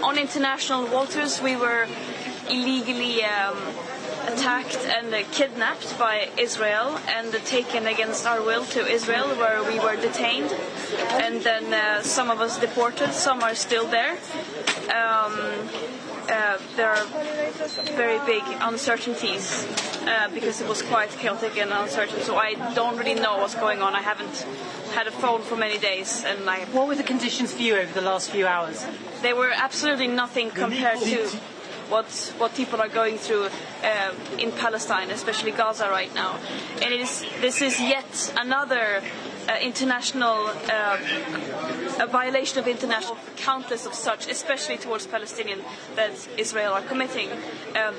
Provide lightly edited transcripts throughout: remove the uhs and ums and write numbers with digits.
on international waters we were illegally attacked and kidnapped by Israel and taken against our will to Israel, where we were detained, and then some of us deported, some are still there. There are very big uncertainties because it was quite chaotic and uncertain, so I don't really know what's going on. I haven't had a phone for many days. And what were the conditions for you over the last few hours? They were absolutely nothing compared to what people are going through in Palestine, especially Gaza right now. And this is yet another international a violation of international, countless of such, especially towards Palestinians, that Israel are committing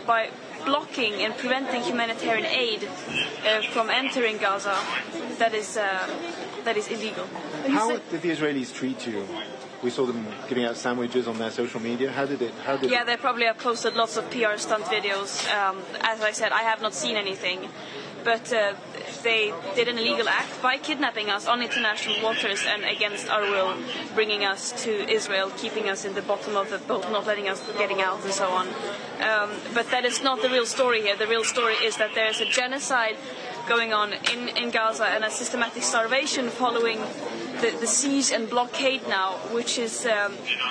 by blocking and preventing humanitarian aid from entering Gaza. That is illegal. How did the Israelis treat you? We saw them giving out sandwiches on their social media. How did Yeah, they probably have posted lots of PR stunt videos. As I said, I have not seen anything. But they did an illegal act by kidnapping us on international waters and against our will, bringing us to Israel, keeping us in the bottom of the boat, not letting us getting out and so on. But that is not the real story here. The real story is that there is a genocide going on in Gaza and a systematic starvation following the siege and blockade now, which is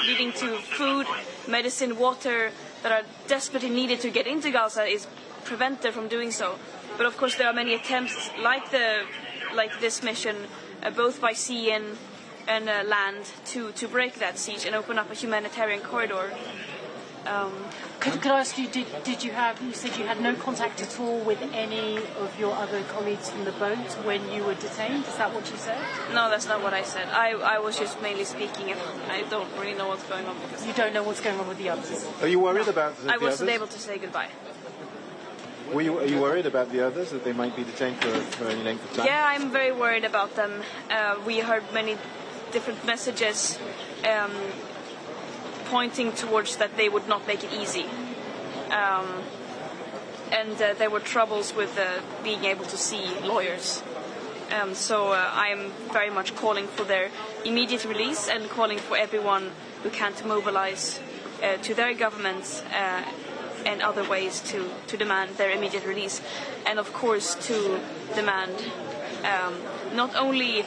leading to food, medicine, water that are desperately needed to get into Gaza is prevented from doing so. But of course there are many attempts like this mission, both by sea and land, to break that siege and open up a humanitarian corridor. Could I ask you, did you said you had no contact at all with any of your other colleagues from the boat when you were detained? Is that what you said? No, that's not what I said. I was just mainly speaking, and I don't really know what's going on. You don't know what's going on with the others? Are you worried about the others? I wasn't able to say goodbye. Are you worried about the others, that they might be detained for any length of time? Yeah, I'm very worried about them. We heard many different messages pointing towards that they would not make it easy. And there were troubles with being able to see lawyers. So I'm very much calling for their immediate release and calling for everyone who can to mobilize to their governments and other ways to demand their immediate release. And of course to demand not only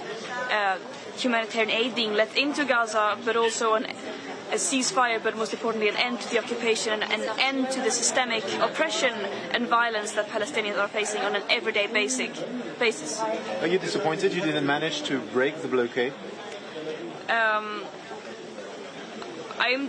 humanitarian aid being let into Gaza, but also a ceasefire, but most importantly an end to the occupation and an end to the systemic oppression and violence that Palestinians are facing on an everyday basis. Are you disappointed you didn't manage to break the blockade? I'm